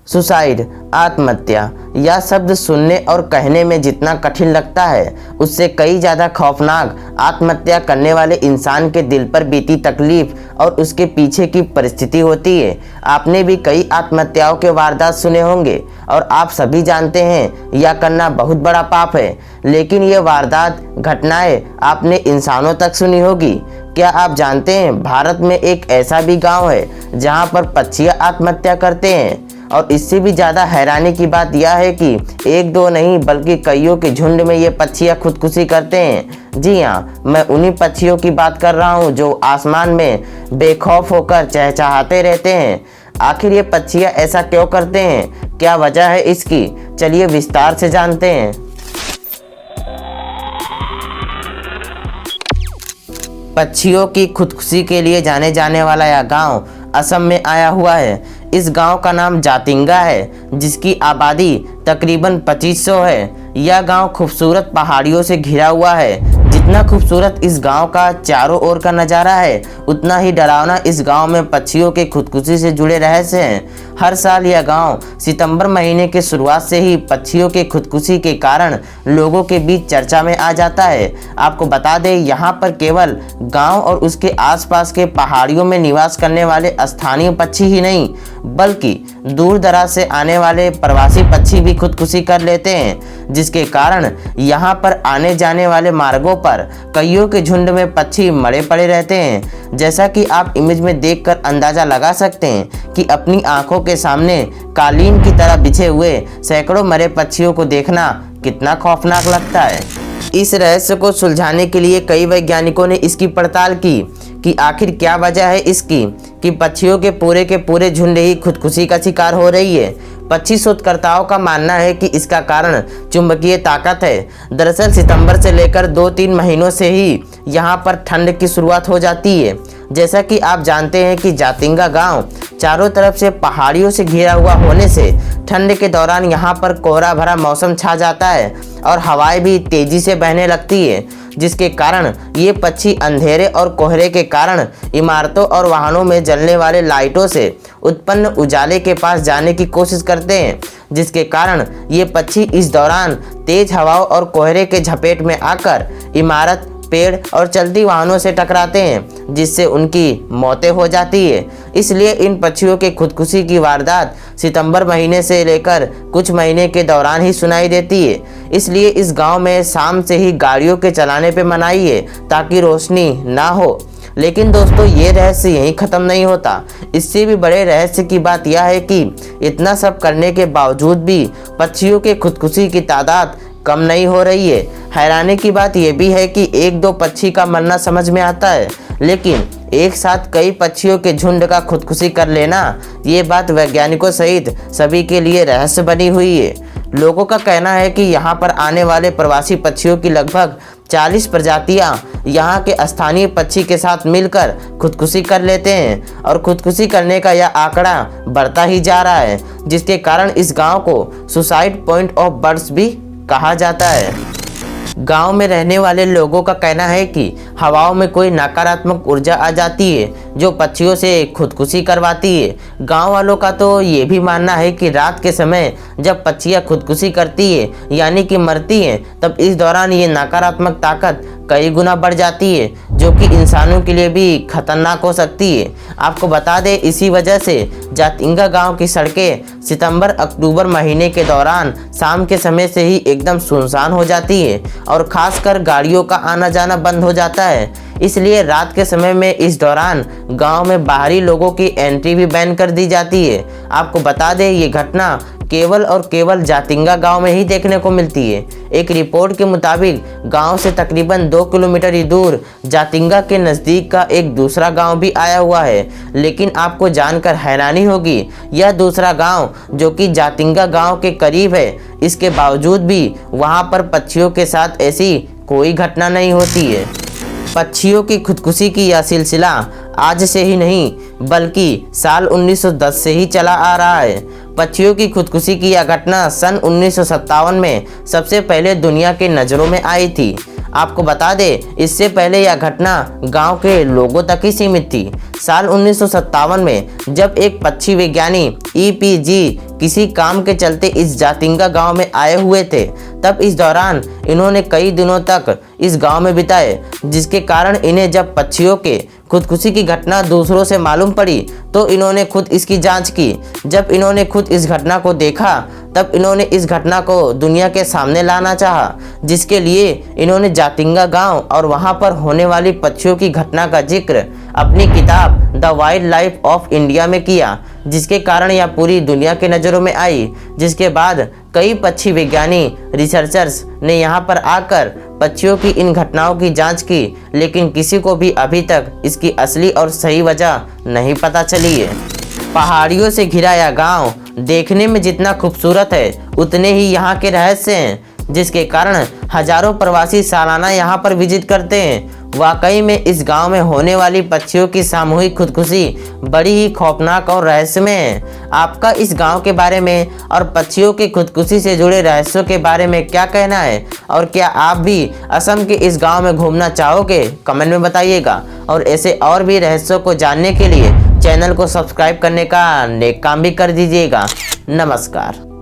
Suicide, आत्महत्या, यह शब्द सुनने और कहने में जितना कठिन लगता है, उससे कई ज़्यादा खौफनाक आत्महत्या करने वाले इंसान के दिल पर बीती तकलीफ और उसके पीछे की परिस्थिति होती है। आपने भी कई आत्महत्याओं के वारदात सुने होंगे और आप सभी जानते हैं यह करना बहुत बड़ा पाप है, लेकिन ये वारदात घटनाएं आपने इंसानों तक सुनी होगी। क्या आप जानते हैं भारत में एक ऐसा भी गांव है जहां पर पक्षियां आत्महत्या करते हैं? और इससे भी ज़्यादा हैरानी की बात यह है कि एक दो नहीं बल्कि कईयों के झुंड में ये पक्षियाँ खुदकुशी करते हैं। जी हाँ, मैं उन्हीं पक्षियों की बात कर रहा हूँ जो आसमान में बेखौफ होकर चहचहाते रहते हैं। आखिर ये पक्षियाँ ऐसा क्यों करते हैं, क्या वजह है इसकी, चलिए विस्तार से जानते हैं। पक्षियों की खुदकुशी के लिए जाने जाने वाला यह गांव असम में आया हुआ है। इस गांव का नाम जातिंगा है, जिसकी आबादी तकरीबन 2500 है। यह गांव खूबसूरत पहाड़ियों से घिरा हुआ है। जितना खूबसूरत इस गांव का चारों ओर का नज़ारा है, उतना ही डरावना इस गांव में पक्षियों के खुदकुशी से जुड़े रहस्य हैं। हर साल यह गांव सितंबर महीने के शुरुआत से ही पक्षियों के खुदकुशी के कारण लोगों के बीच चर्चा में आ जाता है। आपको बता दें, यहाँ पर केवल गांव और उसके आसपास के पहाड़ियों में निवास करने वाले स्थानीय पक्षी ही नहीं, बल्कि दूर दराज से आने वाले प्रवासी पक्षी भी खुदकुशी कर लेते हैं, जिसके कारण यहाँ पर आने जाने वाले मार्गों पर कईयों के झुंड में पक्षी मरे पड़े रहते हैं। जैसा कि आप इमेज में देखकर अंदाजा लगा सकते हैं कि अपनी आंखों के सामने कालीन की तरह बिछे हुए सैकड़ों मरे पक्षियों को देखना कितना खौफनाक लगता है। इस रहस्य को सुलझाने के लिए कई वैज्ञानिकों ने इसकी पड़ताल की कि आखिर क्या वजह है इसकी कि पक्षियों के पूरे झुंड ही खुदकुशी का शिकार हो रही है। पक्षी शोधकर्ताओं का मानना है कि इसका कारण चुंबकीय ताकत है। दरअसल सितंबर से लेकर 2-3 महीनों से ही यहाँ पर ठंड की शुरुआत हो जाती है। जैसा कि आप जानते हैं कि जातिंगा गांव चारों तरफ से पहाड़ियों से घिरा हुआ होने से ठंड के दौरान यहाँ पर कोहरा भरा मौसम छा जाता है और हवाएं भी तेजी से बहने लगती है, जिसके कारण ये पक्षी अंधेरे और कोहरे के कारण इमारतों और वाहनों में जलने वाले लाइटों से उत्पन्न उजाले के पास जाने की कोशिश करते हैं, जिसके कारण ये पक्षी इस दौरान तेज हवाओं और कोहरे के झपेट में आकर इमारत, पेड़ और चलती वाहनों से टकराते हैं, जिससे उनकी मौतें हो जाती है। इसलिए इन पक्षियों के खुदकुशी की वारदात सितंबर महीने से लेकर कुछ महीने के दौरान ही सुनाई देती है। इसलिए इस गांव में शाम से ही गाड़ियों के चलाने पे मनाही है ताकि रोशनी ना हो। लेकिन दोस्तों, ये रहस्य यहीं ख़त्म नहीं होता। इससे भी बड़े रहस्य की बात यह है कि इतना सब करने के बावजूद भी पक्षियों के खुदकुशी की तादाद कम नहीं हो रही है। हैरानी की बात यह भी है कि एक दो पक्षी का मरना समझ में आता है, लेकिन एक साथ कई पक्षियों के झुंड का खुदकुशी कर लेना, ये बात वैज्ञानिकों सहित सभी के लिए रहस्य बनी हुई है। लोगों का कहना है कि यहाँ पर आने वाले प्रवासी पक्षियों की लगभग 40 प्रजातियाँ यहाँ के स्थानीय पक्षी के साथ मिलकर खुदकुशी कर लेते हैं और खुदकुशी करने का यह आंकड़ा बढ़ता ही जा रहा है, जिसके कारण इस गांव को सुसाइड पॉइंट ऑफ बर्ड्स भी कहा जाता है। गांव में रहने वाले लोगों का कहना है कि हवाओं में कोई नकारात्मक ऊर्जा आ जाती है जो पक्षियों से खुदकुशी करवाती है। गांव वालों का तो ये भी मानना है कि रात के समय जब पक्षियां खुदकुशी करती है यानी कि मरती हैं, तब इस दौरान ये नकारात्मक ताकत कई गुना बढ़ जाती है, जो कि इंसानों के लिए भी खतरनाक हो सकती है। आपको बता दें, इसी वजह से जातिंगा गांव की सड़कें सितंबर-अक्टूबर महीने के दौरान शाम के समय से ही एकदम सुनसान हो जाती है और खासकर गाड़ियों का आना जाना बंद हो जाता है। इसलिए रात के समय में इस दौरान गांव में बाहरी लोगों की एंट्री भी बैन कर दी जाती है। आपको बता दें, ये घटना केवल और केवल जातिंगा गांव में ही देखने को मिलती है। एक रिपोर्ट के मुताबिक गांव से तकरीबन 2 किलोमीटर ही दूर जातिंगा के नज़दीक का एक दूसरा गांव भी आया हुआ है, लेकिन आपको जानकर हैरानी होगी, यह दूसरा गांव जो कि जातिंगा गांव के करीब है, इसके बावजूद भी वहां पर पक्षियों के साथ ऐसी कोई घटना नहीं होती है। पक्षियों की खुदकुशी की यह सिलसिला आज से ही नहीं बल्कि साल 1910 से ही चला आ रहा है। पक्षियों की खुदकुशी की यह घटना सन 1957 में सबसे पहले दुनिया के नज़रों में आई थी। आपको बता दें, इससे पहले यह घटना गांव के लोगों तक ही सीमित थी। साल 1957 में जब एक पक्षी विज्ञानी EPG किसी काम के चलते इस जातिंगा गांव में आए हुए थे, तब इस दौरान इन्होंने कई दिनों तक इस गांव में बिताए, जिसके कारण इन्हें जब पक्षियों के खुदकुशी की घटना दूसरों से मालूम पड़ी तो इन्होंने खुद इसकी जांच की। जब इन्होंने खुद इस घटना को देखा तब इन्होंने इस घटना को दुनिया के सामने लाना चाहा, जिसके लिए इन्होंने जातिंगा गांव और वहां पर होने वाली पक्षियों की घटना का जिक्र अपनी किताब the wild life of India में किया, जिसके कारण यह पूरी दुनिया के नज़रों में आई। जिसके बाद कई पक्षी विज्ञानी रिसर्चर्स ने यहाँ पर आकर पक्षियों की इन घटनाओं की जांच की, लेकिन किसी को भी अभी तक इसकी असली और सही वजह नहीं पता चली है। पहाड़ियों से घिरा यह गांव देखने में जितना खूबसूरत है उतने ही यहाँ के रहस्य हैं, जिसके कारण हजारों प्रवासी सालाना यहाँ पर विजिट करते हैं। वाकई में इस गांव में होने वाली पक्षियों की सामूहिक खुदकुशी बड़ी ही खौफनाक और रहस्यमय है। आपका इस गांव के बारे में और पक्षियों की खुदकुशी से जुड़े रहस्यों के बारे में क्या कहना है, और क्या आप भी असम के इस गांव में घूमना चाहोगे? कमेंट में बताइएगा। और ऐसे और भी रहस्यों को जानने के लिए चैनल को सब्सक्राइब करने का नेक काम भी कर दीजिएगा। नमस्कार।